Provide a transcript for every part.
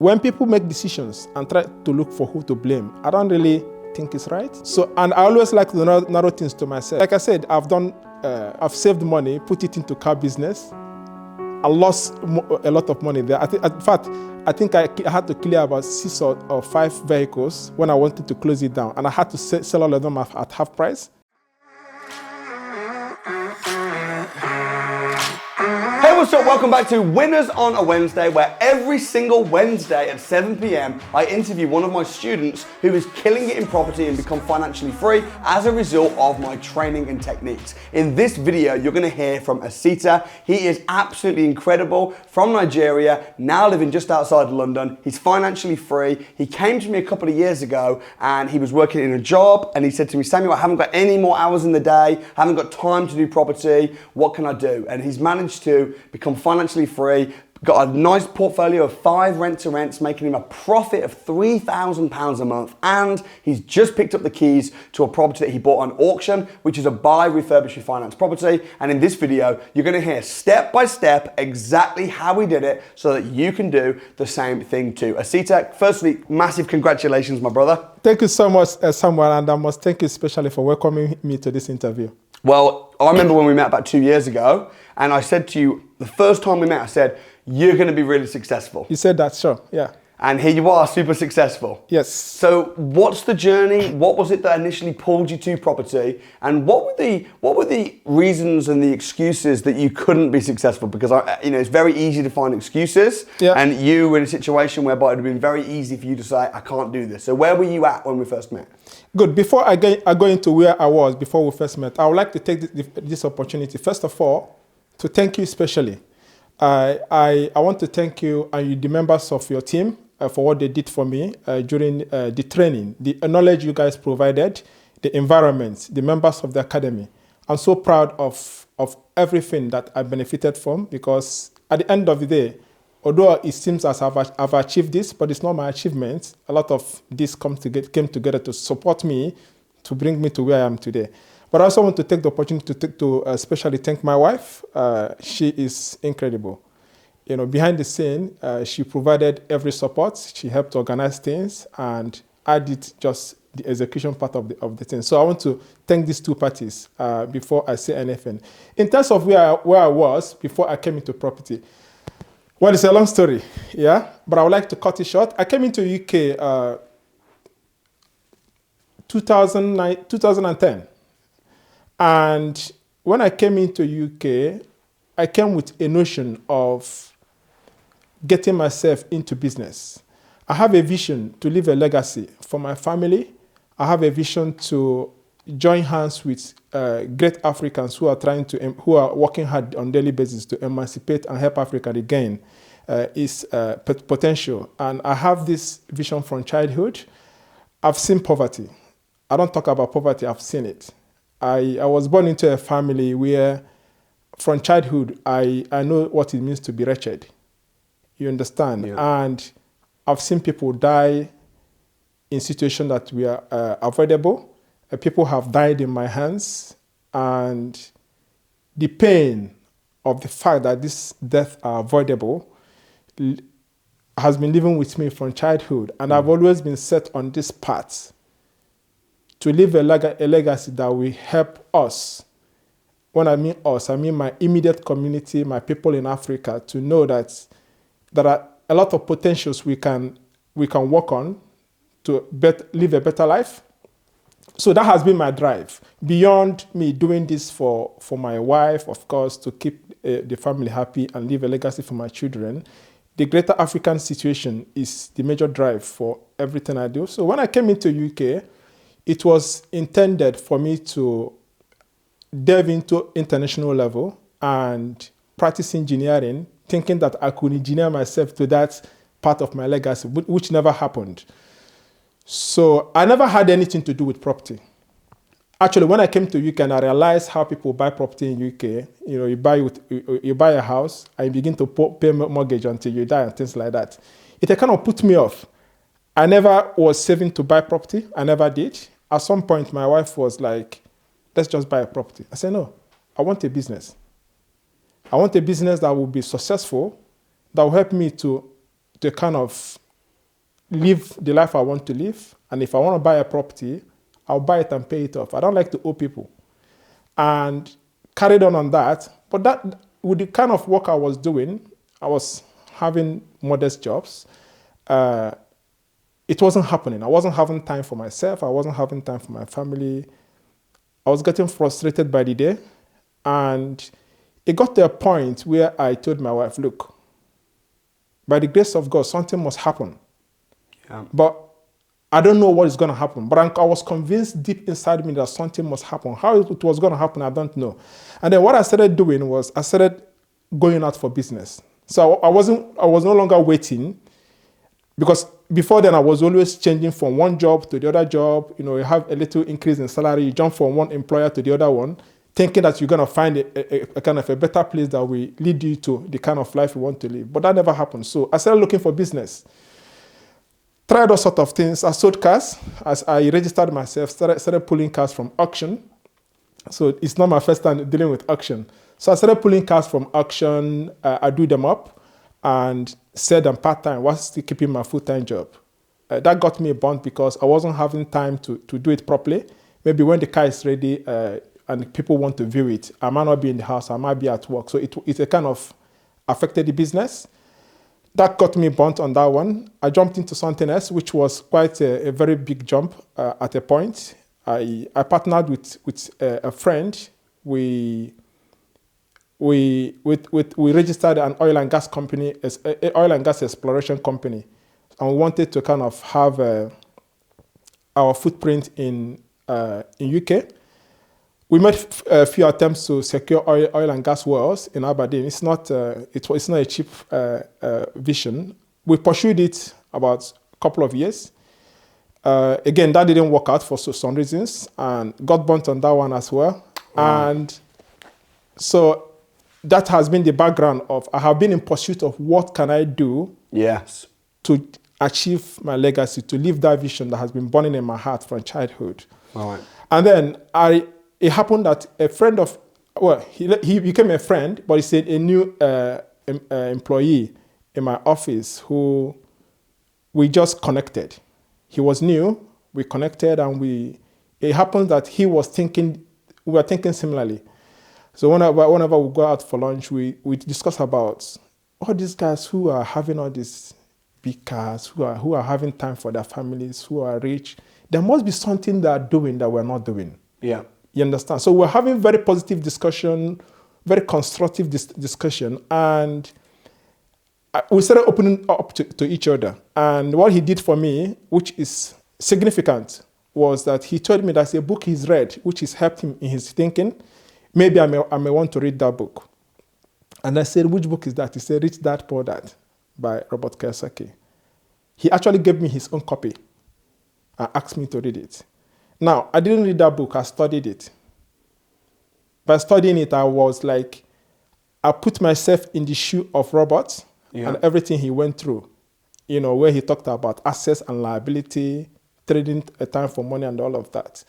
When people make decisions and try to look for who to blame, I don't really think it's right. So, and I always like to narrow things to myself. Like I said, I've saved money, put it into car business. I lost a lot of money there. In fact, I think I had to clear about 6 or 5 vehicles when I wanted to close it down. And I had to sell all of them at half price. Hey, what's up? Welcome back to Winners on a Wednesday, where every single Wednesday at 7 p.m. I interview one of my students who is killing it in property and become financially free as a result of my training and techniques. In this video, you're going to hear from Osita. He is absolutely incredible, from Nigeria, now living just outside London. He's financially free. He came to me a couple of years ago and he was working in a job, and he said to me, Samuel, I haven't got any more hours in the day, I haven't got time to do property, what can I do? And he's managed to become financially free, got a nice portfolio of 5 rent-to-rents, making him a profit of £3,000 a month, and he's just picked up the keys to a property that he bought on auction, which is a buy, refurbish, refinance property. And in this video, you're going to hear step by step exactly how he did it so that you can do the same thing too. Osita, firstly, massive congratulations, my brother. Thank you so much, Samuel, and I must thank you especially for welcoming me to this interview. Well, I remember when we met about 2 years ago, and I said to you, the first time we met, I said, you're going to be really successful. You said that, sure, yeah. And here you are, super successful. Yes. So what's the journey? What was it that initially pulled you to property? And what were the reasons and the excuses that you couldn't be successful? Because it's very easy to find excuses. Yeah. And you were in a situation whereby it would have been very easy for you to say, I can't do this. So where were you at when we first met? Good. Before I go into where I was before we first met, I would like to take this opportunity, first of all, to thank you especially. I want to thank you and the members of your team for what they did for me during the training, the knowledge you guys provided, the environment, the members of the academy. I'm so proud of everything that I benefited from, because at the end of the day, although it seems as I've achieved this, but it's not my achievement. A lot of this came together to support me, to bring me to where I am today. But I also want to take the opportunity to especially thank my wife. She is incredible. Behind the scene, she provided every support. She helped organize things, and I did just the execution part of the thing. So I want to thank these two parties before I say anything. In terms of where I was before I came into property, well, it's a long story, yeah? But I would like to cut it short. I came into UK 2010. And when I came into UK, I came with a notion of getting myself into business. I have a vision to leave a legacy for my family. I have a vision to join hands with great Africans who are working hard on a daily basis to emancipate and help Africa regain its potential. And I have this vision from childhood. I've seen poverty. I don't talk about poverty, I've seen it. I was born into a family where from childhood, I know what it means to be wretched. You understand? Yeah. And I've seen people die in situations that were avoidable. People have died in my hands, and the pain of the fact that these deaths are avoidable has been living with me from childhood. And I've always been set on this path to leave a legacy that will help us. When I mean us, I mean my immediate community, my people in Africa, to know that there are a lot of potentials we can work on to live a better life. So that has been my drive. Beyond me doing this for my wife, of course, to keep the family happy and leave a legacy for my children, the greater African situation is the major drive for everything I do. So when I came into UK, it was intended for me to delve into international level and practice engineering, thinking that I could engineer myself to that part of my legacy, which never happened. So I never had anything to do with property. Actually, when I came to UK and I realized how people buy property in UK, you buy a house and you begin to pay mortgage until you die and things like that. It kind of put me off. I never was saving to buy property. I never did. At some point, my wife was like, let's just buy a property. I said, no, I want a business. I want a business that will be successful, that will help me to kind of live the life I want to live. And if I want to buy a property, I'll buy it and pay it off. I don't like to owe people. And carried on that. But that, with the kind of work I was doing, I was having modest jobs. It wasn't happening. I wasn't having time for myself. I wasn't having time for my family. I was getting frustrated by the day. And it got to a point where I told my wife, look, by the grace of God, something must happen. Yeah. But I don't know what is going to happen. But I was convinced deep inside me that something must happen. How it was going to happen, I don't know. And then what I started doing was I started going out for business. So I was no longer waiting, because before then I was always changing from one job to the other job. You have a little increase in salary, you jump from one employer to the other one, thinking that you're going to find a kind of a better place that will lead you to the kind of life you want to live. But that never happened. So I started looking for business. Tried all sorts of things. I sold cars. As I registered myself, started pulling cars from auction. So it's not my first time dealing with auction. So I started pulling cars from auction. I do them up and sell them part-time while still keeping my full-time job. That got me a bond because I wasn't having time to do it properly. Maybe when the car is ready, and people want to view it, I might not be in the house, I might be at work. So it a kind of affected the business. That got me burnt on that one. I jumped into something else, which was quite a very big jump at a point. I partnered with a friend. We registered an oil and gas company, oil and gas exploration company, and we wanted to kind of have our footprint in UK. We made a few attempts to secure oil and gas wells in Aberdeen. It's not a cheap vision. We pursued it about a couple of years. Again, that didn't work out for some reasons, and got burnt on that one as well. Wow. And so that has been the background of I have been in pursuit of what can I do to achieve my legacy, to live that vision that has been burning in my heart from childhood. All right. And then it happened that a friend of, he became a friend, but he's a new employee in my office who we just connected. He was new, we connected, and it happened that we were thinking similarly. So whenever we go out for lunch, we discuss about all these guys who are having all these big cars, who are having time for their families, who are rich. There must be something they are doing that we're not doing. Yeah. You understand? So we're having very positive discussion, very constructive discussion, and we started opening up to each other. And what he did for me, which is significant, was that he told me that's a book he's read, which has helped him in his thinking. Maybe I may want to read that book. And I said, which book is that? He said, Rich Dad, Poor Dad by Robert Kiyosaki. He actually gave me his own copy and asked me to read it. Now, I didn't read that book, I studied it. By studying it, I was like, I put myself in the shoe of Robert and everything he went through, where he talked about assets and liability, trading a time for money and all of that.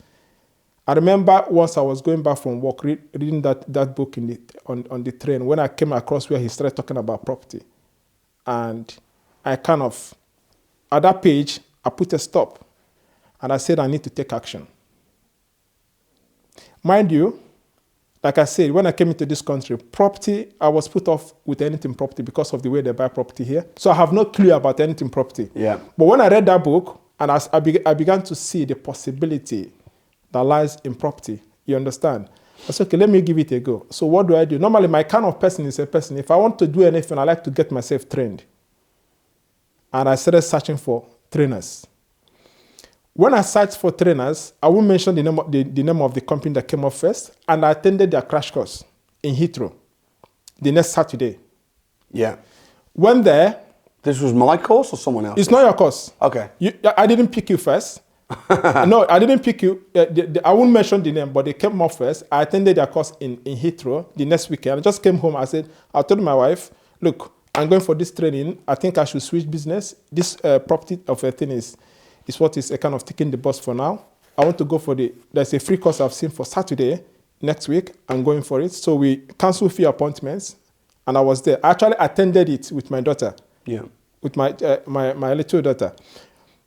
I remember once I was going back from work, reading that book on the train, when I came across where he started talking about property. And I kind of, at that page, I put a stop. And I said, I need to take action. Mind you, like I said, when I came into this country, property, I was put off with anything property because of the way they buy property here. So I have no clue about anything property. Yeah. But when I read that book, and I began to see the possibility that lies in property, you understand? I said, okay, let me give it a go. So what do I do? Normally, my kind of person is a person, if I want to do anything, I like to get myself trained. And I started searching for trainers. When I searched for trainers, I won't mention the name of the company that came up first, and I attended their crash course in Heathrow the next Saturday. Yeah. When there... This was my course or someone else? It's not your course. Okay. I didn't pick you first. No, I didn't pick you. I won't mention the name, but they came up first. I attended their course in Heathrow the next weekend. I just came home. I told my wife, look, I'm going for this training. I think I should switch business. This property of a thing is what is a kind of taking the bus for now. I want to go for there's a free course I've seen for Saturday next week. I'm going for it. So we canceled a few appointments, and I was there. I actually attended it with my daughter. Yeah. With my little daughter.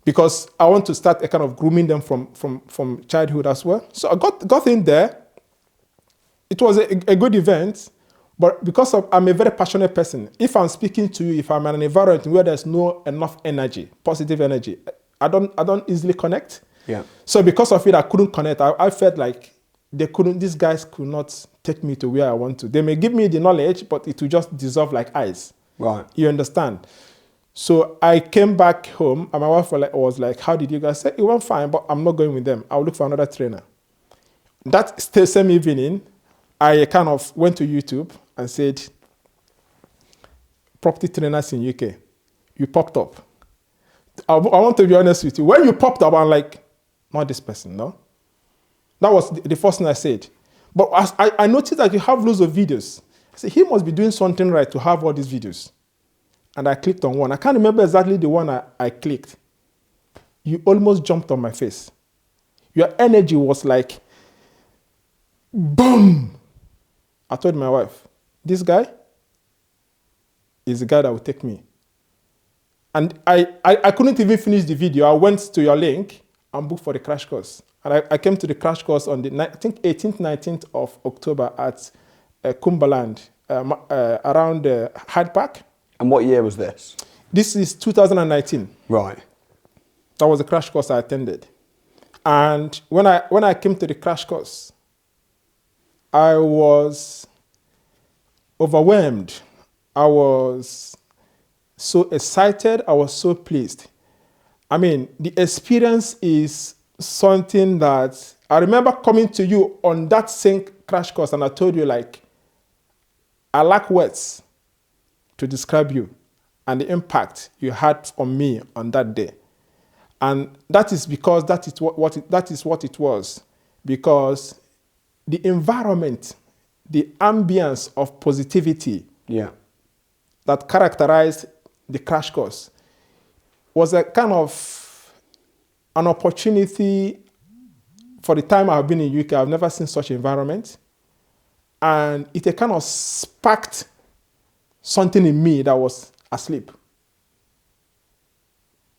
because I want to start a kind of grooming them from childhood as well. So I got in there. It was a good event, but because I'm a very passionate person, if I'm speaking to you, if I'm in an environment where there's no enough energy, positive energy, I don't easily connect. Yeah. So because of it, I couldn't connect. I felt like these guys could not take me to where I want to. They may give me the knowledge, but it will just dissolve like ice. Right. You understand? So I came back home, and my wife was like, how did you guys say? It went fine, but I'm not going with them. I'll look for another trainer. That same evening, I kind of went to YouTube and said, property trainers in UK. You popped up. I want to be honest with you. When you popped up, I'm like, not this person, no? That was the first thing I said. But as I noticed that you have loads of videos. I said, he must be doing something right to have all these videos. And I clicked on one. I can't remember exactly the one I clicked. You almost jumped on my face. Your energy was like, boom. I told my wife, this guy is the guy that will take me. And I couldn't even finish the video. I went to your link and booked for the crash course. And I came to the crash course on I think 18th, 19th of October at Cumberland, around Hyde Park. And what year was this? This is 2019. Right. That was the crash course I attended. And when I came to the crash course, I was overwhelmed. I was so excited. I was so pleased. I mean, the experience is something that I remember coming to you on that same crash course, and I told you, like, I lack words to describe you and the impact you had on me on that day. And that is because that is what it was. Because the environment, the ambience of positivity that characterized the crash course was a kind of an opportunity. For the time I've been in UK, I've never seen such environment. And it kind of sparked something in me that was asleep.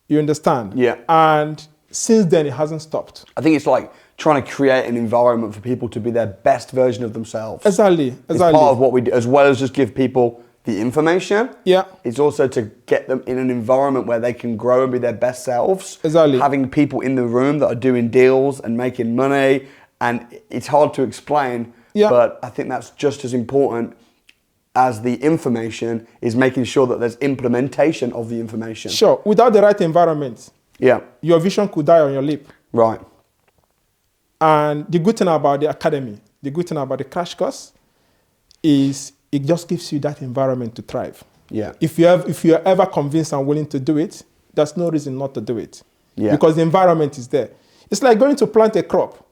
You understand? Yeah. And since then, it hasn't stopped. I think it's like trying to create an environment for people to be their best version of themselves. Exactly. It's part of what we do, as well as just give people the information. Yeah. It's also to get them in an environment where they can grow and be their best selves. Exactly. Having people in the room that are doing deals and making money. And it's hard to explain, but I think that's just as important as the information is making sure that there's implementation of the information. Sure. Without the right environment, your vision could die on your lip. Right. And the good thing about the academy, the good thing about the crash course is it just gives you that environment to thrive. Yeah. If you're ever convinced and willing to do it, there's no reason not to do it. Yeah. Because the environment is there. It's like going to plant a crop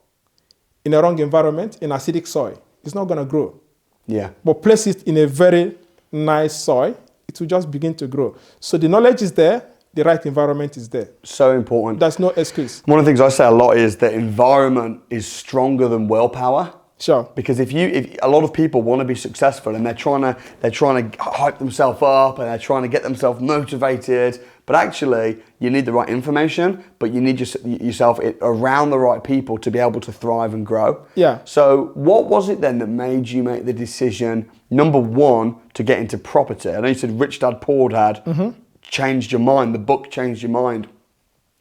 in a wrong environment, in acidic soil. It's not going to grow. Yeah. But place it in a very nice soil, it will just begin to grow. So the knowledge is there, the right environment is there. So important. There's no excuse. One of the things I say a lot is that environment is stronger than willpower. Sure. Because if a lot of people want to be successful and they're trying to hype themselves up and they're trying to get themselves motivated, but actually you need the right information, but you need yourself around the right people to be able to thrive and grow. Yeah. So what was it then that made you make the decision, number one, to get into property? I know you said Rich Dad Poor Dad changed your mind, the book changed your mind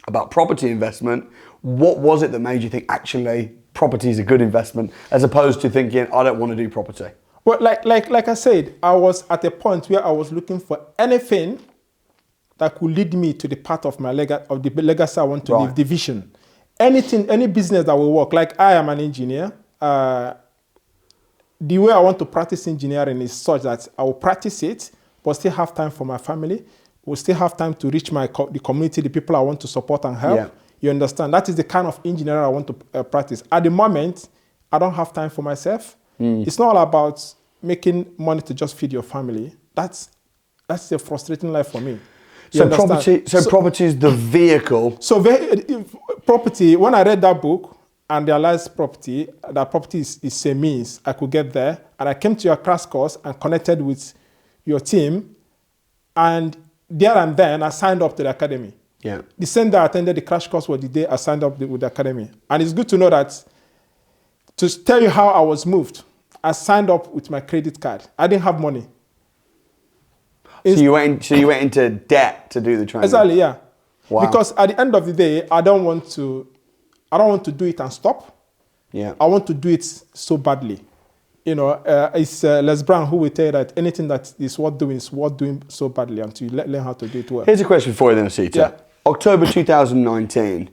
about property investment. What was it that made you think actually property is a good investment, as opposed to thinking, I don't want to do property? Well, like I said, I was at a point where I was looking for anything that could lead me to the path of my the legacy I want to live, the vision. Anything, any business that will work. Like I am an engineer. The way I want to practice engineering is such that I will practice it, but still have time for my family. Will still have time to reach the community, the people I want to support and help. Yeah. You understand? That is the kind of engineering I want to practice. At the moment, I don't have time for myself. It's not all about making money to just feed your family. That's a frustrating life for me. So property is the vehicle. So property, when I read that book and realized that property is a means, I could get there. And I came to your crash course and connected with your team. And there and then, I signed up to the academy. Yeah. The same day I attended the crash course was the day I signed up with the academy. And it's good to know that, to tell you how I was moved, I signed up with my credit card. I didn't have money. So you went into debt to do the training? Exactly, yeah. Wow. Because at the end of the day, I don't want to do it and stop. Yeah. I want to do it so badly. You know, it's Les Brown who will tell you that anything that is worth doing so badly until you learn how to do it well. Here's a question for you then, Osita. Yeah. October 2019,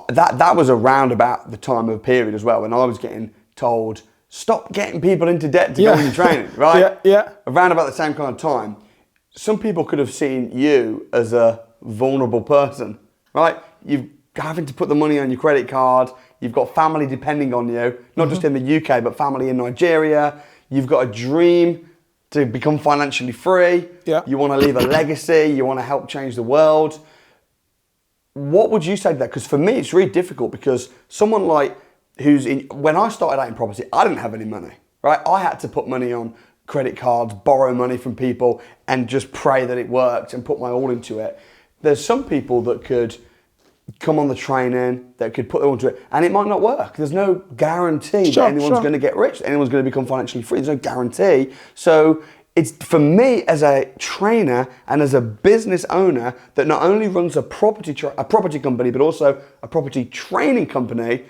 that was around about the time of period as well when I was getting told, stop getting people into debt to go into training, right? Yeah. Around about the same kind of time. Some people could have seen you as a vulnerable person, right? You're having to put the money on your credit card. You've got family depending on you, not just in the UK, but family in Nigeria. You've got a dream to become financially free. Yeah. You want to leave a legacy. You want to help change the world. What would you say to that? Because for me, it's really difficult because someone like when I started out in property, I didn't have any money, right? I had to put money on credit cards, borrow money from people and just pray that it worked and put my all into it. There's some people that could come on the training, that could put them onto it, and it might not work. There's no guarantee that anyone's going to get rich, anyone's going to become financially free. There's no guarantee. So it's for me as a trainer and as a business owner that not only runs a property company, but also a property training company,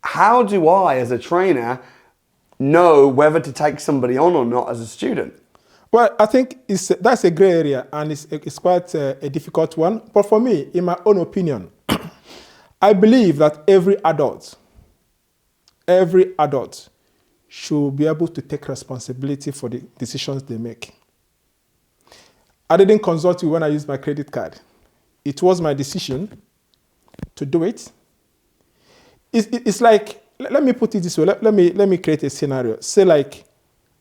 how do I, as a trainer, know whether to take somebody on or not as a student? Well, I think that's a gray area, and it's quite a difficult one. But for me, in my own opinion, I believe that every adult should be able to take responsibility for the decisions they make. I didn't consult you when I used my credit card. It was my decision to do it. It's like, let me put it this way. Let me create a scenario. Say like,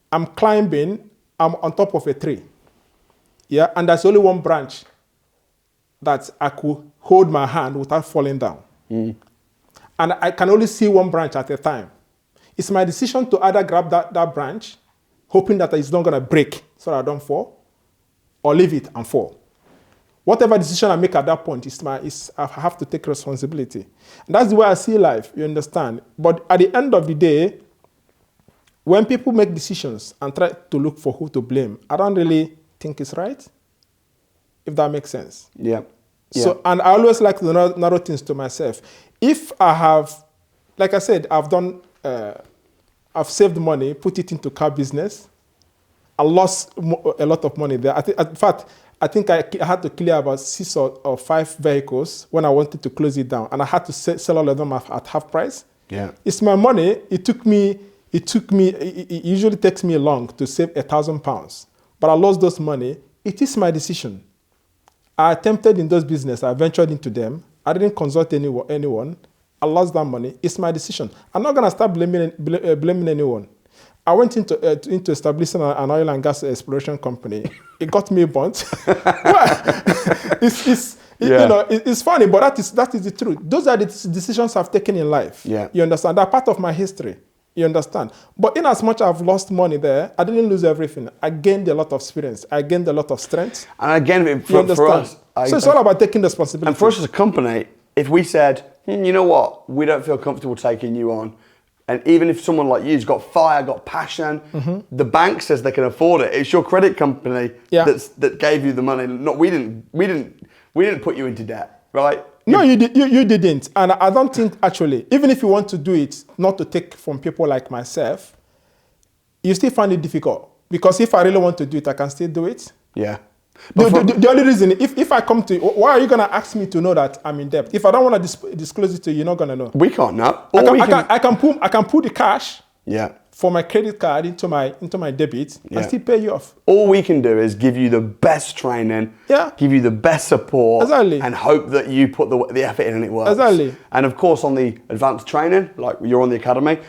I'm climbing, I'm on top of a tree. Yeah, and there's only one branch that I could hold my hand without falling down. And I can only see one branch at a time. It's my decision to either grab that branch, hoping that it's not going to break so that I don't fall, or leave it and fall. Whatever decision I make at that point, I have to take responsibility. And that's the way I see life, you understand? But at the end of the day, when people make decisions and try to look for who to blame, I don't really think it's right, if that makes sense. Yeah. So, and I always like to narrow things to myself. If I have, like I said, I've saved money, put it into car business. I lost a lot of money there. In fact, I think I had to clear about 6 or 5 vehicles when I wanted to close it down, and I had to sell all of them at half price. Yeah. It's my money. It usually takes me long to save £1,000, but I lost those money. It is my decision. I attempted in those business. I ventured into them. I didn't consult anyone. I lost that money. It's my decision. I'm not going to start blaming anyone. I went into establishing an oil and gas exploration company. It got me burnt. It's funny, but that is the truth. Those are the decisions I've taken in life. Yeah. You understand? They're part of my history. You understand? But in as much I've lost money there, I didn't lose everything. I gained a lot of experience. I gained a lot of strength. And again, for us... So it's all about taking responsibility. And for us as a company, if we said, you know what, we don't feel comfortable taking you on, and even if someone like you's got fire, got passion, the bank says they can afford it. It's your credit company that gave you the money. Not we didn't put you into debt, right? No, you didn't. And I don't think, actually, even if you want to do it, not to take from people like myself, you still find it difficult. Because if I really want to do it, I can still do it. Yeah. The only reason, if I come to you, why are you going to ask me to know that I'm in debt? If I don't want to disclose it to you, you're not going to know. We can't know. I can put the cash for my credit card into my debit and still pay you off. All we can do is give you the best training, give you the best support, and hope that you put the effort in and it works. Exactly. And of course, on the advanced training, like you're on the academy,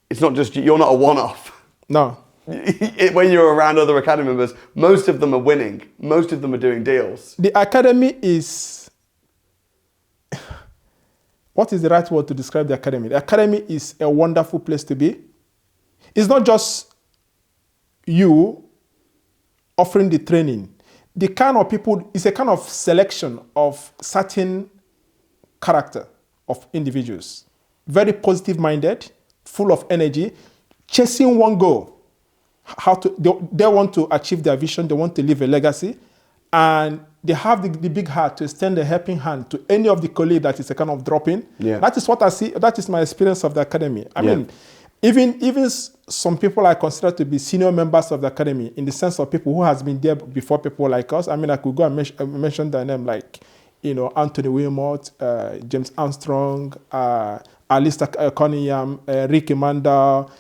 it's not just, you're not a one-off. No. When you're around other academy members, most of them are winning. Most of them are doing deals. The academy is... What is the right word to describe the academy? The academy is a wonderful place to be. It's not just you offering the training. the kind of people, it's a kind of selection of certain character of individuals. Very positive minded, full of energy, chasing one goal. They want to achieve their vision, they want to leave a legacy, and they have the big heart to extend a helping hand to any of the colleagues that is a kind of drop-in. Yeah. That is what I see, that is my experience of the academy. I mean, even some people I consider to be senior members of the academy, in the sense of people who has been there before people like us. I mean, I could go and mention their name, like, Anthony Wilmot, James Armstrong, Alistair Cunningham, Ricky Mandel,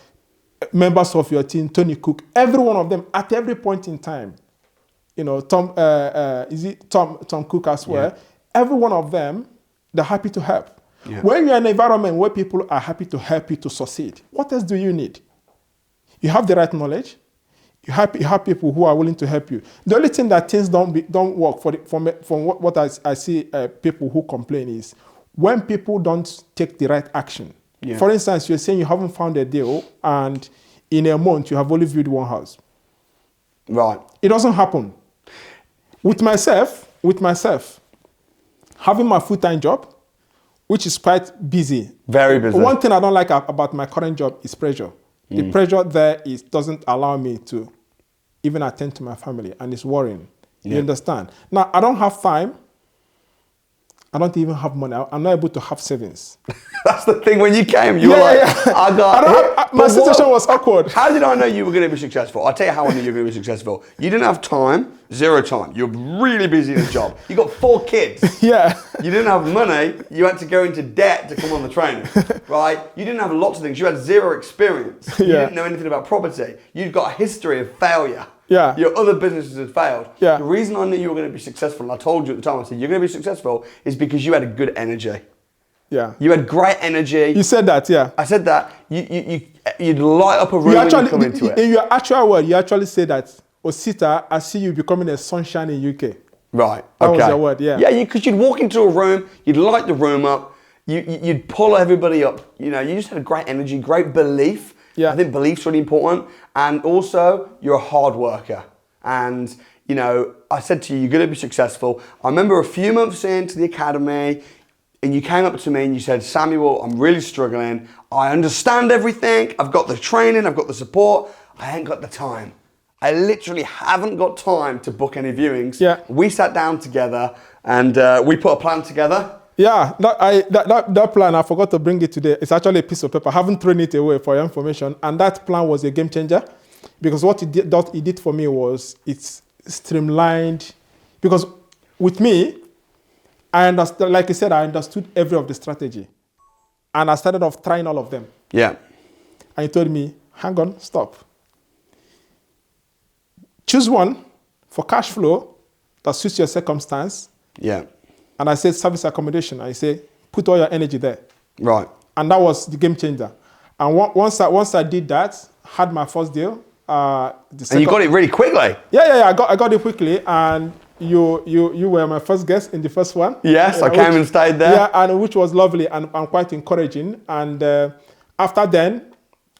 members of your team, Tony Cook, every one of them at every point in time. Tom Cook as well. Yeah. Every one of them, they're happy to help. Yeah. When you're in an environment where people are happy to help you to succeed, what else do you need? You have the right knowledge. You have people who are willing to help you. The only thing that things don't work from what I see people who complain is when people don't take the right action. Yeah. For instance, you're saying you haven't found a deal, and in a month you have only viewed one house. Right. It doesn't happen. With myself, having my full-time job, which is quite busy. Very busy. One thing I don't like about my current job is pressure. The pressure there doesn't allow me to even attend to my family, and it's worrying. Yeah. You understand? Now, I don't have time. I don't even have money. I'm not able to have savings. That's the thing. When you came, you were like, my situation was awkward. How did I know you were going to be successful? I'll tell you how I knew you were going to be successful. You didn't have time, zero time. You're really busy in a job. You got 4 kids. Yeah. You didn't have money. You had to go into debt to come on the training, right? You didn't have lots of things. You had zero experience. You didn't know anything about property. You've got a history of failure. Yeah. Your other businesses had failed. Yeah. The reason I knew you were going to be successful, and I told you at the time, I said, you're going to be successful, is because you had a good energy. Yeah. You had great energy. You said that, yeah. I said that. You'd light up a room when you come into it. In your actual word, you actually say that, Osita, I see you becoming a sunshine in UK. Right. That was your word, yeah. Yeah, because you'd walk into a room, you'd light the room up, you'd pull everybody up. You just had a great energy, great belief. Yeah. I think belief's really important. And also, you're a hard worker. And, I said to you, you're going to be successful. I remember a few months into the academy, and you came up to me and you said, Samuel, I'm really struggling. I understand everything. I've got the training, I've got the support. I ain't got the time. I literally haven't got time to book any viewings. Yeah. We sat down together and we put a plan together. Yeah, that plan, I forgot to bring it today. It's actually a piece of paper. I haven't thrown it away for your information. And that plan was a game changer, because what it did for me was it's streamlined. Because with me, I understood, like I said, I understood every of the strategy. And I started off trying all of them. Yeah. And he told me, hang on, stop. Choose one for cash flow that suits your circumstance. Yeah. And I said service accommodation. I say, put all your energy there. Right. And that was the game changer. And once I did that, had my first deal. And you got it really quickly. Yeah. I got it quickly. And you were my first guest in the first one. Yes, I came and stayed there. Yeah, and which was lovely and quite encouraging. And after then,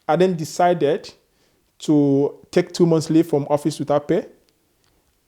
I then decided to take 2 months leave from office without pay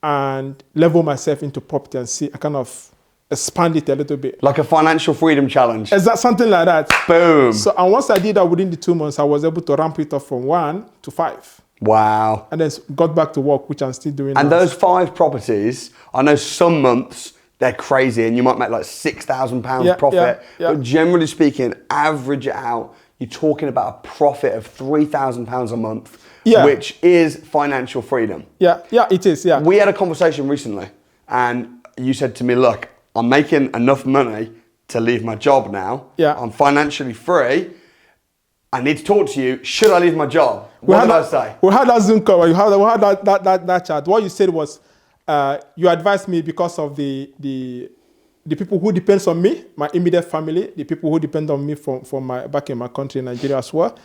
and level myself into property and see, I kind of expand it a little bit. Like a financial freedom challenge. Is that something like that? Boom. So, and once I did that within the 2 months, I was able to ramp it up from 1 to 5. Wow. And then got back to work, which I'm still doing And now. those 5 properties, I know some months they're crazy and you might make like £6,000 profit. Yeah. But generally speaking, average it out, you're talking about a profit of £3,000 a month, which is financial freedom. Yeah, it is, yeah. We had a conversation recently and you said to me, look, I'm making enough money to leave my job now. Yeah. I'm financially free. I need to talk to you. Should I leave my job? What did I say? We had that Zoom call. We had that chat. What you said was, you advised me because of the people who depends on me, my immediate family, the people who depend on me from my back in my country, Nigeria as well,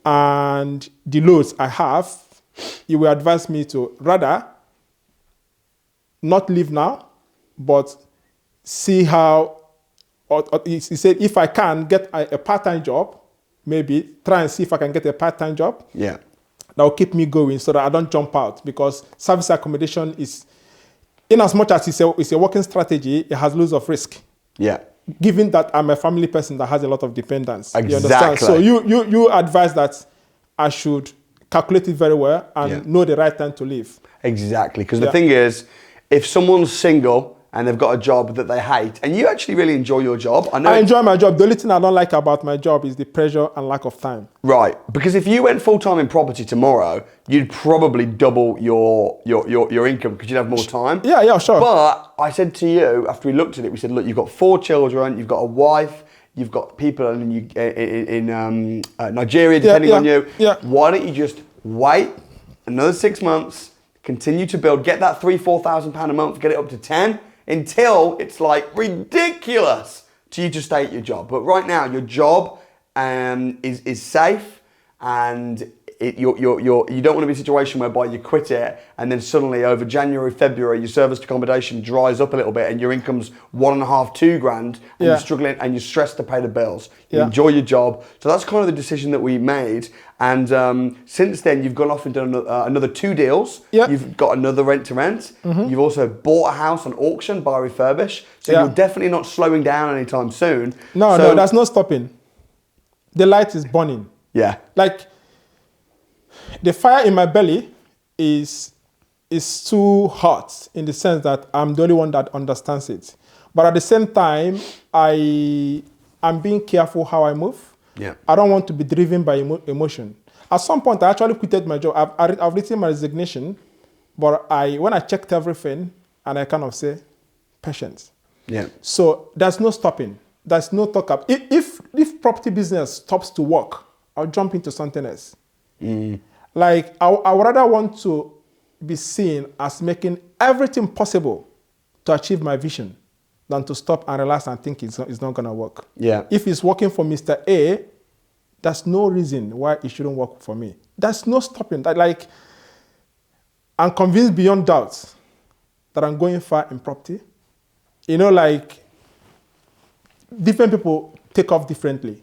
and the loads I have. You will advise me to rather not leave now, but see how. He said, if I can get a part-time job. Maybe try and see if I can get a part-time job. Yeah. That will keep me going so that I don't jump out, because service accommodation is in as much as it's a working strategy, it has loads of risk. Yeah. Given that I'm a family person that has a lot of dependence. Exactly. You understand? So you advise that I should calculate it very well and know the right time to leave. Exactly. Because the thing is, if someone's single and they've got a job that they hate, and you actually really enjoy your job. I enjoy my job. The only thing I don't like about my job is the pressure and lack of time. Right. Because if you went full-time in property tomorrow, you'd probably double your income because you'd have more time. Yeah, sure. But I said to you, after we looked at it, we said, look, you've got 4 children, you've got a wife, you've got people in Nigeria depending on you. Yeah. Why don't you just wait another 6 months, continue to build, get that £3,000-4,000 a month, get it up to 10, until it's like ridiculous to you to stay at your job. But right now, your job is safe, and you don't want to be in a situation whereby you quit it and then suddenly over January, February, your serviced accommodation dries up a little bit and your income's 1.5, 2 grand, and you're struggling and you're stressed to pay the bills. You enjoy your job. So that's kind of the decision that we made. And since then, you've gone off and done another 2 deals. You've got another rent to rent. You've also bought a house on auction, buy refurbish. So you're definitely not slowing down anytime soon. No, there's no stopping. The light is burning. Yeah. Like, the fire in my belly is too hot in the sense that I'm the only one that understands it. But at the same time, I'm being careful how I move. Yeah. I don't want to be driven by emotion. At some point, I actually quitted my job. I've written my resignation, but when I checked everything, and I kind of say, patience. Yeah. So there's no stopping. There's no talk up. If property business stops to work, I'll jump into something else. Like, I would rather want to be seen as making everything possible to achieve my vision than to stop and relax and think it's not going to work. Yeah. If it's working for Mr. A, there's no reason why it shouldn't work for me. There's no stopping. Like, I'm convinced beyond doubt that I'm going far in property. You know, like, different people take off differently.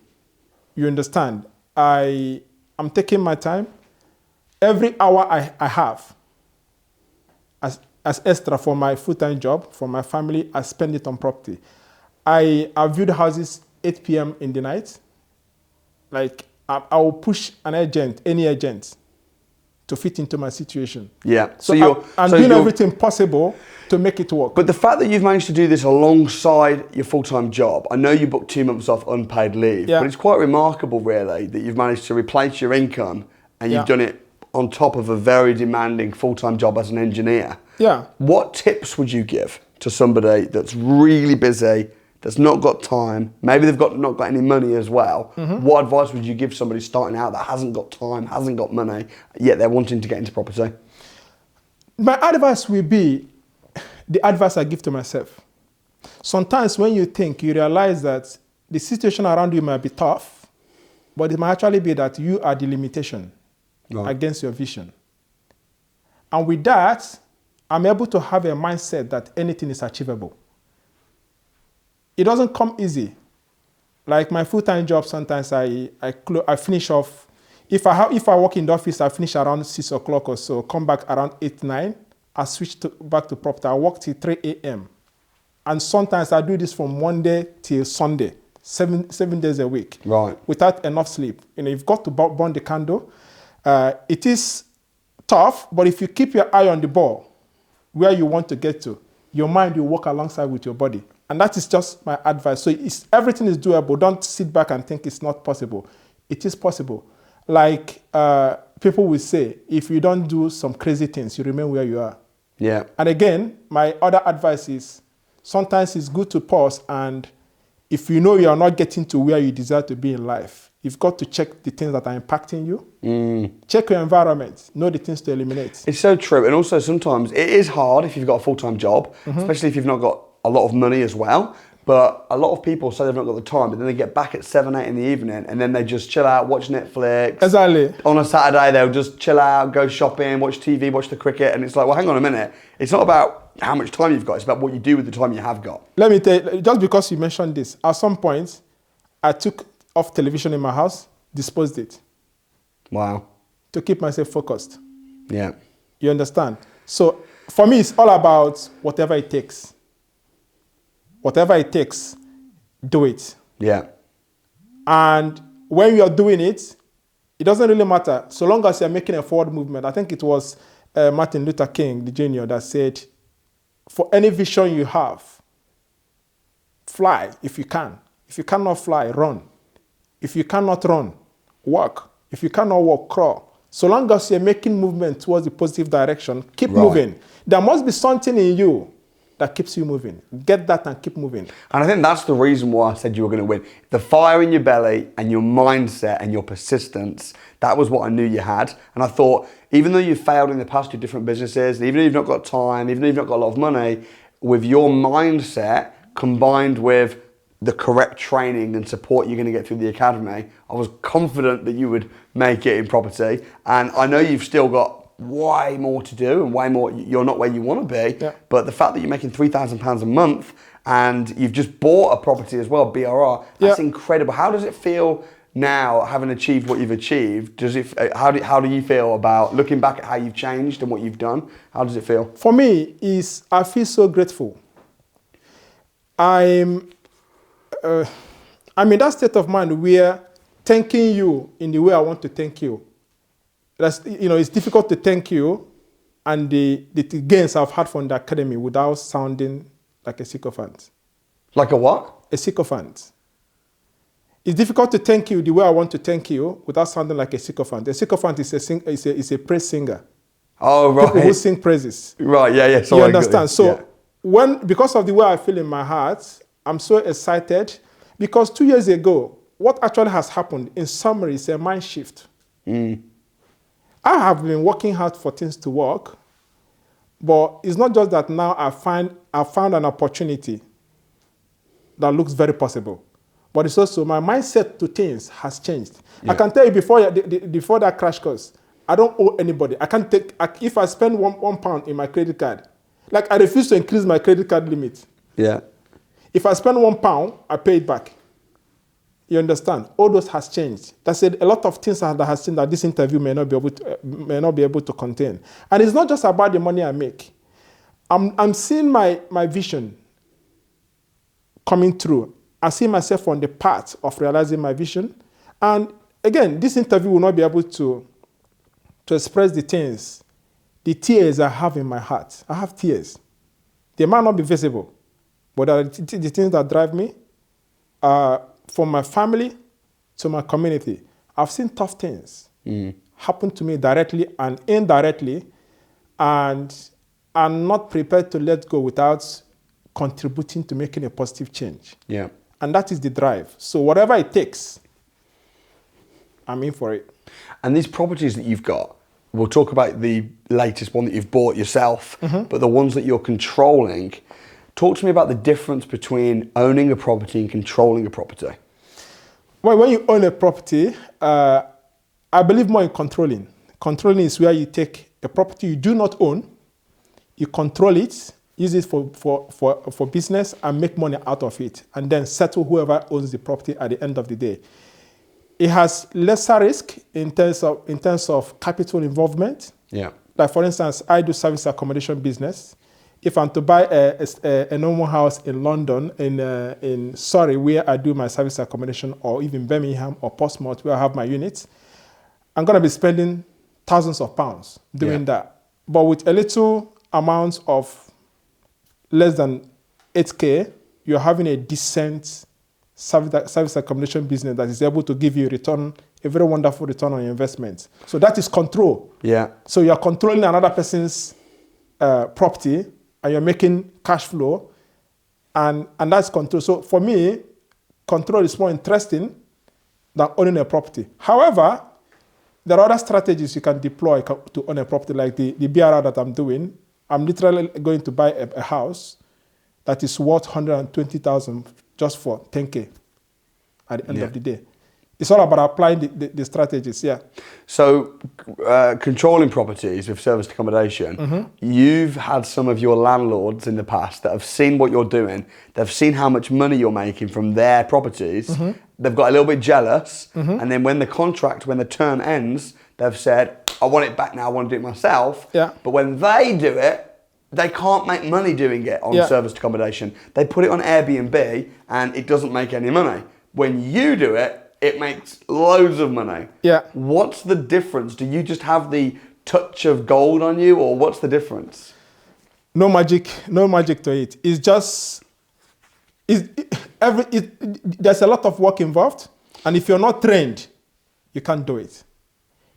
You understand? I'm taking my time. Every hour I have as extra for my full-time job, for my family, I spend it on property. I viewed houses 8 p.m. in the night. Like, I will push any agent to fit into my situation. Yeah. So I'm doing everything possible to make it work. But the fact that you've managed to do this alongside your full-time job, I know you booked 2 months off unpaid leave, but it's quite remarkable, really, that you've managed to replace your income and you've done it on top of a very demanding full-time job as an engineer. Yeah. What tips would you give to somebody that's really busy, that's not got time, maybe they've not got any money as well? What advice would you give somebody starting out that hasn't got time, hasn't got money, yet they're wanting to get into property? My advice will be the advice I give to myself. Sometimes when you think, you realize that the situation around you might be tough, but it might actually be that you are the limitation against your vision. And with that, I'm able to have a mindset that anything is achievable. It doesn't come easy. Like my full-time job, sometimes I finish off. If I work in the office, I finish around 6 o'clock or so, come back around 8, 9. I switch back to property. I work till 3 a.m. And sometimes I do this from Monday till Sunday, 7 days a week. Right. Without enough sleep. You've got to burn the candle. It is tough, but if you keep your eye on the ball, where you want to get to, your mind will work alongside with your body. And that is just my advice. So everything is doable. Don't sit back and think it's not possible. It is possible. Like people will say, if you don't do some crazy things, you remain where you are. Yeah. And again, my other advice is sometimes it's good to pause, and if you know you are not getting to where you desire to be in life, you've got to check the things that are impacting you. Check your environment. Know the things to eliminate. It's so true. And also sometimes it is hard if you've got a full-time job, especially if you've not got a lot of money as well. But a lot of people say they've not got the time, but then they get back at 7, 8 in the evening, and then they just chill out, watch Netflix. Exactly. On a Saturday, they'll just chill out, go shopping, watch TV, watch the cricket. And it's like, well, hang on a minute. It's not about how much time you've got. It's about what you do with the time you have got. Let me tell you, just because you mentioned this, at some point, I took off television in my house, disposed it. Wow. To keep myself focused. Yeah. You understand? So For me, it's all about whatever it takes. Whatever it takes, do it. Yeah. And when you're doing it, it doesn't really matter. So long as you're making a forward movement. I think it was Martin Luther King, the Jr., that said, for any vision you have, fly if you can. If you cannot fly, run. If you cannot run, walk. If you cannot walk, crawl. So long as you're making movement towards the positive direction, keep moving. There must be something in you that keeps you moving. Get that and keep moving. And I think that's the reason why I said you were going to win. The fire in your belly and your mindset and your persistence, that was what I knew you had. And I thought, even though you've failed in the past to different businesses, and even though you've not got time, even though you've not got a lot of money, with your mindset combined with the correct training and support you're going to get through the academy, I was confident that you would make it in property. And I know you've still got way more to do and way more, you're not where you want to be, but the fact that you're making £3,000 a month and you've just bought a property as well, BRR, that's incredible. How does it feel now, having achieved what you've achieved? Does it? How do you feel about looking back at how you've changed and what you've done? How does it feel? For me, I feel so grateful. I'm in that state of mind where thanking you in the way I want to thank you. It's difficult to thank you and the gains I've had from the academy without sounding like a sycophant. Like a what? A sycophant. It's difficult to thank you the way I want to thank you without sounding like a sycophant. A sycophant is a praise singer. Oh, right. People who sing praises. Right, yeah. Sorry, you understand? So because of the way I feel in my heart, I'm so excited because 2 years ago, what actually has happened, in summary, is a mind shift. I have been working hard for things to work, but it's not just that now I found an opportunity that looks very possible, but it's also my mindset to things has changed. I can tell you before that crash course, I don't owe anybody. I can't take, if I spend £1 in my credit card, like I refuse to increase my credit card limit. Yeah. If I spend £1, I pay it back. You understand? All those has changed. That's a lot of things that has changed that this interview may not be able to contain. And it's not just about the money I make. I'm seeing my vision coming through. I see myself on the path of realizing my vision. And again, this interview will not be able to express the tears I have in my heart. I have tears. They might not be visible, but the things that drive me from my family to my community. I've seen tough things happen to me directly and indirectly, and I'm not prepared to let go without contributing to making a positive change. Yeah. And that is the drive. So whatever it takes, I'm in for it. And these properties that you've got, we'll talk about the latest one that you've bought yourself, but the ones that you're controlling, talk to me about the difference between owning a property and controlling a property. Well, when you own a property, I believe more in controlling. Controlling is where you take a property you do not own, you control it, use it for business and make money out of it, and then settle whoever owns the property at the end of the day. It has lesser risk in terms of capital involvement. Yeah. Like for instance, I do service accommodation business. If I'm to buy a normal house in London, in Surrey, where I do my service accommodation, or even Birmingham or Portsmouth, where I have my units, I'm going to be spending thousands of pounds doing that. But with a little amount of less than 8K, you're having a decent service accommodation business that is able to give you a very wonderful return on your investment. So that is control. Yeah. So you're controlling another person's property, and you're making cash flow, and that's control. So for me, control is more interesting than owning a property. However, there are other strategies you can deploy to own a property, like the BRR that I'm doing. I'm literally going to buy a house that is worth 120,000 just for 10K at the end of the day. It's all about applying the strategies, So controlling properties with serviced accommodation, you've had some of your landlords in the past that have seen what you're doing, they've seen how much money you're making from their properties, they've got a little bit jealous, and then when the term ends, they've said, I want it back now, I want to do it myself. Yeah. But when they do it, they can't make money doing it on Yeah. serviced accommodation. They put it on Airbnb and it doesn't make any money. When you do it, it makes loads of money. Yeah. What's the difference? Do you just have the touch of gold on you, or what's the difference? No magic to it. It's just, there's a lot of work involved, and if you're not trained, you can't do it.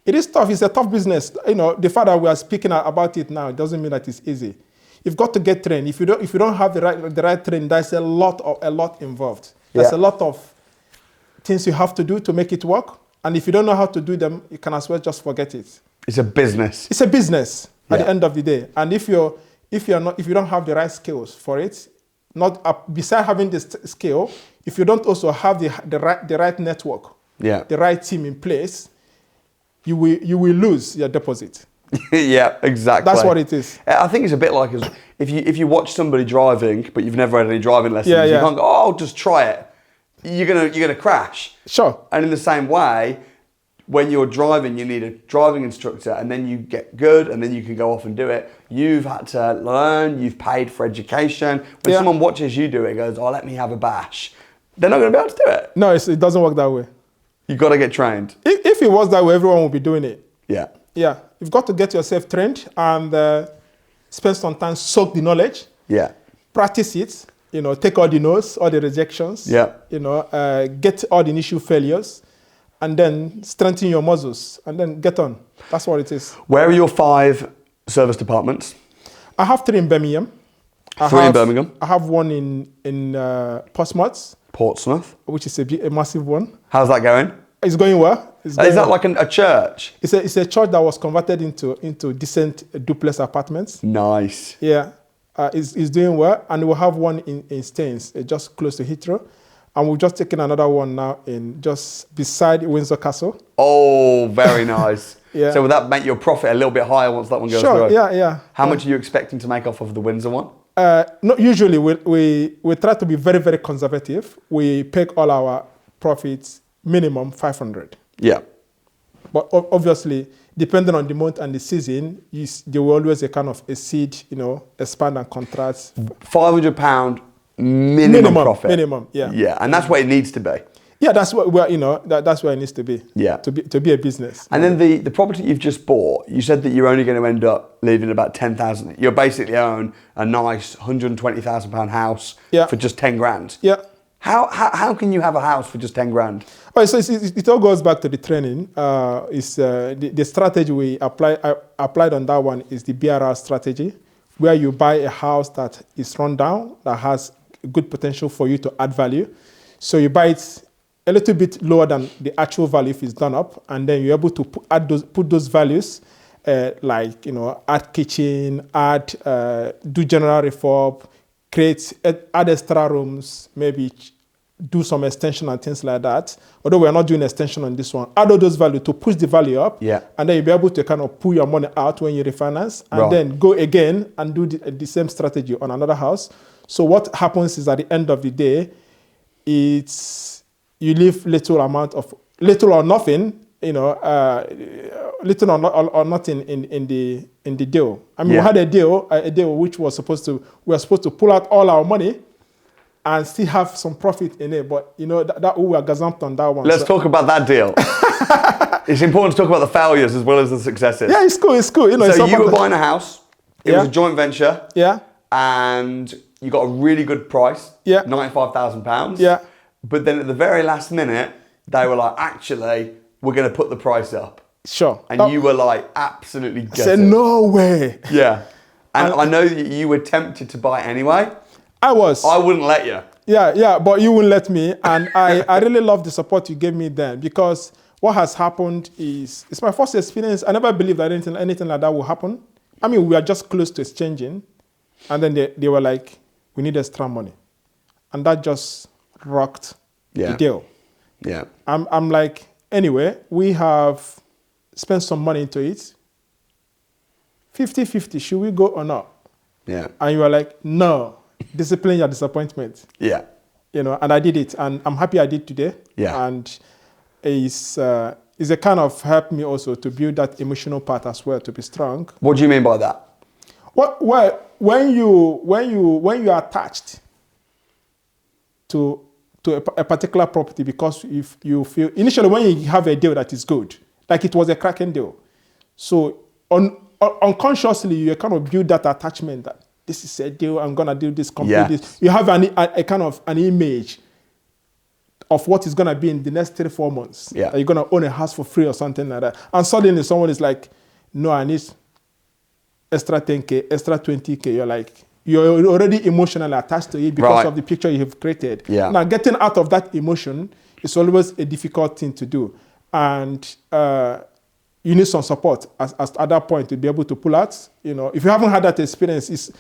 It is tough. It's a tough business. You know, the fact that we are speaking about it now, it doesn't mean that it's easy. You've got to get trained. If you don't have the right training, there's a lot involved. There's a lot of things you have to do to make it work. And if you don't know how to do them, you can as well just forget it. It's a business. It's a business at the end of the day. And if you don't have the right skills for it, beside having this skill, if you don't also have the right network, the right team in place, you will lose your deposit. Yeah, exactly. That's what it is. I think it's a bit like if you watch somebody driving, but you've never had any driving lessons, you can't go, oh, I'll just try it. You're gonna crash. Sure. And in the same way, when you're driving, you need a driving instructor, and then you get good, and then you can go off and do it. You've had to learn. You've paid for education. When someone watches you do it, goes, "Oh, let me have a bash," they're not going to be able to do it. No, it doesn't work that way. You've got to get trained. If it was that way, everyone would be doing it. Yeah. Yeah. You've got to get yourself trained and spend some time, soak the knowledge. Yeah. Practice it. You know, take all the no's, all the rejections. Yeah. You know, get all the initial failures, and then strengthen your muscles, and then get on. That's what it is. Where are your 5 service departments? I have 3 in Birmingham. 3 in Birmingham. I have one in Portsmouth, which is a massive one. How's that going? It's going well. Is that like a church? It's a church that was converted into decent duplex apartments. Nice. Yeah, it's doing well, and we'll have one in Staines, just close to Heathrow, and we've just taken another one now in just beside Windsor Castle. Oh, very nice. Yeah. So will that make your profit a little bit higher once that one goes Sure. through? Yeah. How much are you expecting to make off of the Windsor one? No, usually we try to be very, very conservative. We peg all our profits minimum 500. Yeah. But obviously, depending on the month and the season, there will always a kind of exceed, expand and contract. £500 minimum profit. Minimum, yeah. Yeah, and that's where it needs to be. Yeah, that's what that's where it needs to be. Yeah. To be a business. And then the property you've just bought, you said that you're only going to end up leaving about 10,000. You'll basically own a nice £120,000 house for just 10 grand. Yeah. How can you have a house for just 10 grand? Oh, so it all goes back to the training. The strategy I applied on that one is the BRR strategy, where you buy a house that is run down, that has good potential for you to add value. So you buy it a little bit lower than the actual value if it's done up, and then you're able to put those values, like add kitchen, do general refurb, add extra rooms, maybe do some extension and things like that. Although we're not doing extension on this one, add all those values to push the value up, and then you'll be able to kind of pull your money out when you refinance, and then go again and do the same strategy on another house. So what happens is at the end of the day, you leave little or nothing, little or nothing in the deal. I mean, we had a deal which we were supposed to pull out all our money and still have some profit in it, but that we were gazumped on that one. Let's talk about that deal. It's important to talk about the failures as well as the successes. Yeah, it's cool. So you were buying a house. It was a joint venture. Yeah. And you got a really good price. Yeah. £95,000. Yeah. But then at the very last minute, they were like, actually, we're going to put the price up. Sure. And you were like, absolutely gutted. I said, no way. Yeah. And I know that you were tempted to buy anyway. I was. I wouldn't let you. Yeah, but you wouldn't let me. And I really love the support you gave me then, because what has happened is, it's my first experience. I never believed that anything like that will happen. I mean, we are just close to exchanging. And then they were like, we need extra money. And that just rocked the deal. Yeah. I'm like, anyway, we have spent some money into it. 50-50, should we go or not? Yeah. And you were like, no, discipline your disappointment. Yeah. And I did it, and I'm happy I did today. Yeah. And it's a kind of helped me also to build that emotional part as well, to be strong. What do you mean by that? Well, when you are attached to a particular property, because if you feel initially when you have a deal that is good, like it was a cracking deal, so unconsciously you kind of build that attachment that this is a deal, I'm gonna do this, complete this. You have a kind of an image of what is gonna be in the next 3-4 months. Yeah. You're gonna own a house for free or something like that, and suddenly someone is like, no, I need extra 10K, extra 20K. You're like, you're already emotionally attached to it because of the picture you have created. Yeah. Now, getting out of that emotion is always a difficult thing to do. And you need some support at that point to be able to pull out. You know, if you haven't had that experience,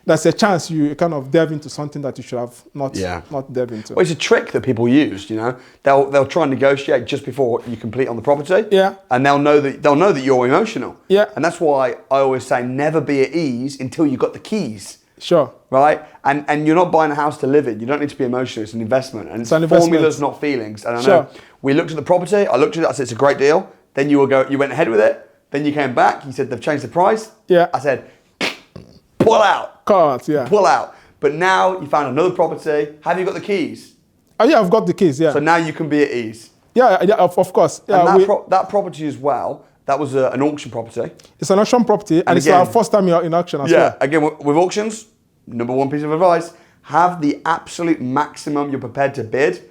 there's a chance you kind of delve into something that you should have not delved into. Well, it's a trick that people use, you know. They'll try and negotiate just before you complete on the property. Yeah. And they'll know that you're emotional. Yeah. And that's why I always say never be at ease until you got the keys. Sure. Right? And you're not buying a house to live in. You don't need to be emotional. It's an investment. And it's formulas, not feelings. And I know we looked at the property. I looked at it. I said, it's a great deal. Then you went ahead with it. Then you came back. You said, they've changed the price. Yeah. I said, pull out. Pull out. But now you found another property. Have you got the keys? Oh, yeah, I've got the keys, yeah. So now you can be at ease. Yeah, of course. Yeah, and that property as well, that was an auction property. It's an auction property, and it's our first time in auction as well. Yeah, again, with auctions, number one piece of advice, have the absolute maximum you're prepared to bid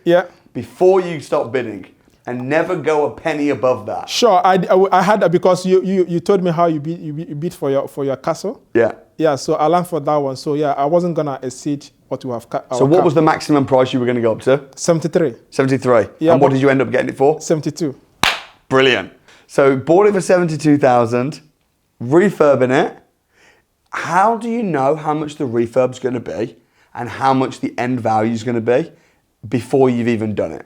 before you start bidding. And never go a penny above that. Sure, I had that because you told me how you bid for your castle. Yeah. Yeah, so I learned for that one. So yeah, I wasn't gonna exceed what we have. So what was the maximum price you were going to go up to? 73. 73. Yeah. And what did you end up getting it for? 72. Brilliant. So bought it for 72,000, refurbing it. How do you know how much the refurb's going to be and how much the end value is going to be before you've even done it?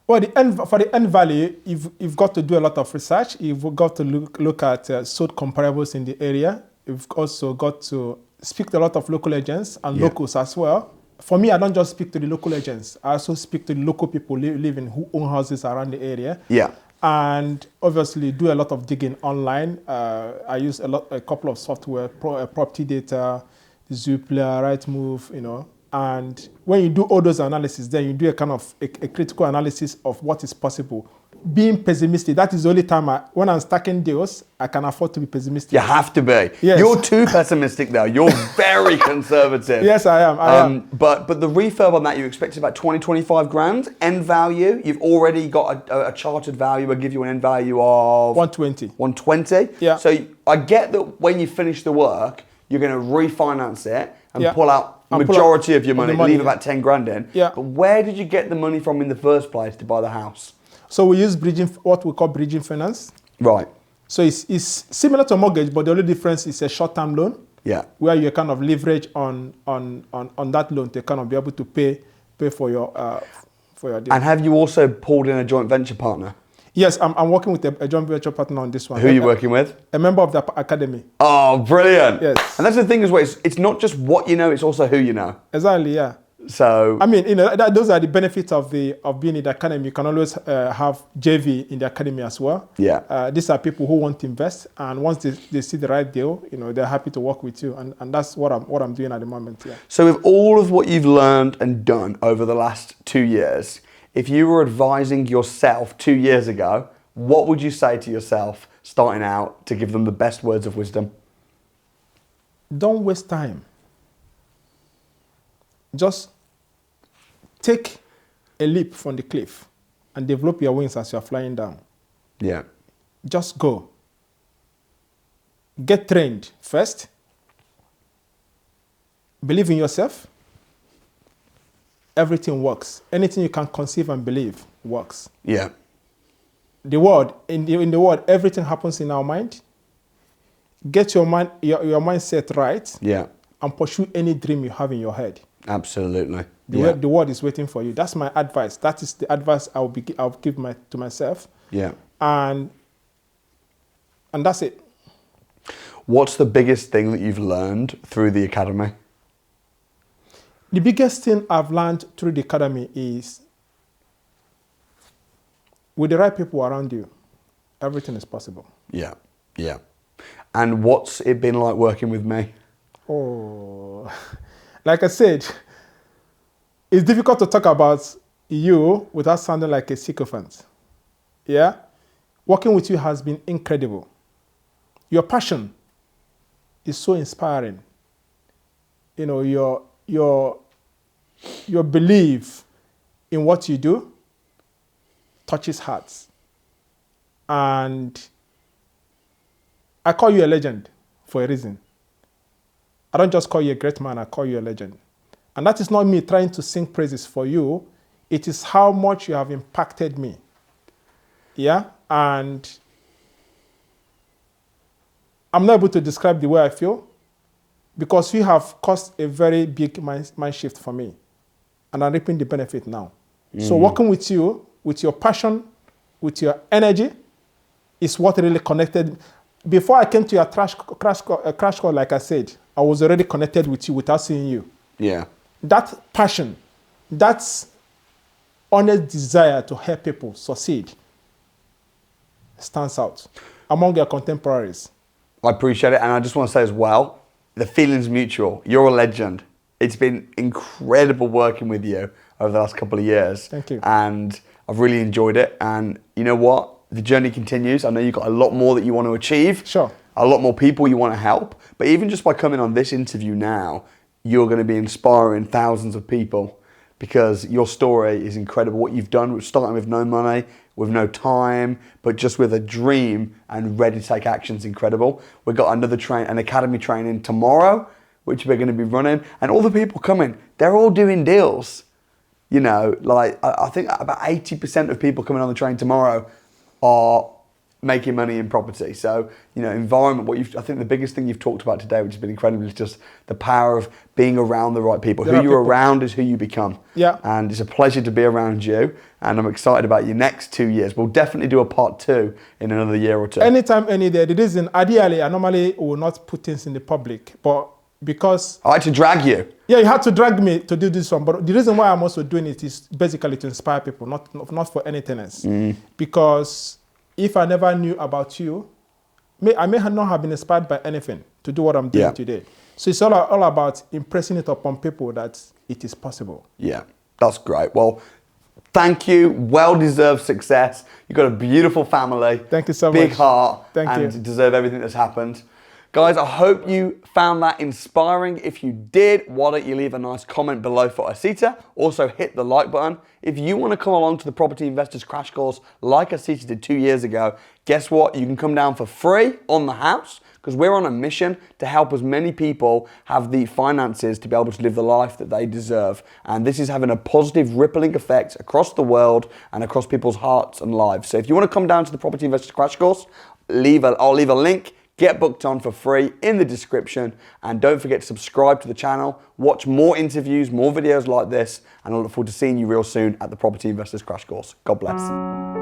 Well, for the end value, you've got to do a lot of research. You've got to look at sold comparables in the area. You've also got to speak to a lot of local agents and locals as well. For me, I don't just speak to the local agents. I also speak to the local people living who own houses around the area. Yeah. And obviously do a lot of digging online. I use a couple of software, Property Data, Zoopla, Rightmove, you know. And when you do all those analysis, then you do a kind of a critical analysis of what is possible. Being pessimistic, that is the only time when I'm stacking deals, I can afford to be pessimistic. You have to be. Yes. You're too pessimistic though. You're very conservative. Yes, I am. But the refurb on that, you expect about 20-25 grand. End value, you've already got a chartered value. I give you an end value of 120. 120. Yeah. So I get that when you finish the work, you're going to refinance it and pull out majority of your money, leave about 10 grand in. Yeah. But where did you get the money from in the first place to buy the house? So we use what we call bridging finance. Right. So it's similar to a mortgage, but the only difference is a short-term loan. Yeah. Where you kind of leverage on that loan to kind of be able to pay for your deal. And have you also pulled in a joint venture partner? Yes, I'm working with a joint venture partner on this one. Who are you working with? A member of the academy. Oh, brilliant. Yes. And that's the thing as well, it's not just what you know, it's also who you know. Exactly, yeah. So I mean, those are the benefits of being in the academy. You can always have JV in the academy as well. Yeah. These are people who want to invest, and once they see the right deal, they're happy to work with you, and that's what I'm doing at the moment. Yeah. So with all of what you've learned and done over the last 2 years, if you were advising yourself 2 years ago, what would you say to yourself starting out to give them the best words of wisdom? Don't waste time. Just take a leap from the cliff and develop your wings as you're flying down. Yeah. Just go. Get trained first. Believe in yourself. Everything works. Anything you can conceive and believe works. Yeah. The world, in the world, everything happens in our mind. Get your mindset right. Yeah. And pursue any dream you have in your head. Absolutely. The world is waiting for you. That's my advice. That is the advice I'll give to myself. Yeah. And that's it. What's the biggest thing that you've learned through the academy? The biggest thing I've learned through the academy is with the right people around you, everything is possible. Yeah, yeah. And what's it been like working with me? Oh, like I said, it's difficult to talk about you without sounding like a sycophant. Yeah? Working with you has been incredible. Your passion is so inspiring. You know, your belief in what you do touches hearts. And I call you a legend for a reason. I don't just call you a great man, I call you a legend. And that is not me trying to sing praises for you. It is how much you have impacted me. Yeah? And I'm not able to describe the way I feel because you have caused a very big mind shift for me. And I'm reaping the benefit now. So working with you, with your passion, with your energy, is what really connected. Before I came to your crash course, like I said, I was already connected with you without seeing you. Yeah. That passion, that honest desire to help people succeed stands out among your contemporaries. I appreciate it. And I just want to say as well, the feeling's mutual. You're a legend. It's been incredible working with you over the last couple of years. Thank you. And I've really enjoyed it. And you know what? The journey continues. I know you've got a lot more that you want to achieve. Sure. A lot more people you want to help. But even just by coming on this interview now, you're going to be inspiring thousands of people because your story is incredible. What you've done, starting with no money, with no time, but just with a dream and ready to take action is incredible. We've got an academy training tomorrow, which we're going to be running. And all the people coming, they're all doing deals. You know, like I think about 80% of people coming on the train tomorrow are making money in property. So, you know, environment, I think the biggest thing you've talked about today, which has been incredible, is just the power of being around the right people. Who you're around is who you become. Yeah. And it's a pleasure to be around you. And I'm excited about your next 2 years. We'll definitely do a part 2 in another year or 2. Anytime, any day. The reason, ideally, I normally will not put things in the public, but because... I like to drag you. Yeah, you had to drag me to do this one. But the reason why I'm also doing it is basically to inspire people, not for anything else. Because if I never knew about you, I may not have been inspired by anything to do what I'm doing today. So it's all about impressing it upon people that it is possible. Yeah, that's great. Well, thank you. Well-deserved success. You've got a beautiful family. Thank you so much. Big heart. Thank you. And deserve everything that's happened. Guys, I hope you found that inspiring. If you did, why don't you leave a nice comment below for Osita? Also hit the like button. If you want to come along to the Property Investors Crash Course like Osita did 2 years ago, guess what? You can come down for free on the house because we're on a mission to help as many people have the finances to be able to live the life that they deserve. And this is having a positive rippling effect across the world and across people's hearts and lives. So if you want to come down to the Property Investors Crash Course, I'll leave a link. Get booked on for free in the description, and don't forget to subscribe to the channel, watch more interviews, more videos like this, and I look forward to seeing you real soon at the Property Investors Crash Course. God bless.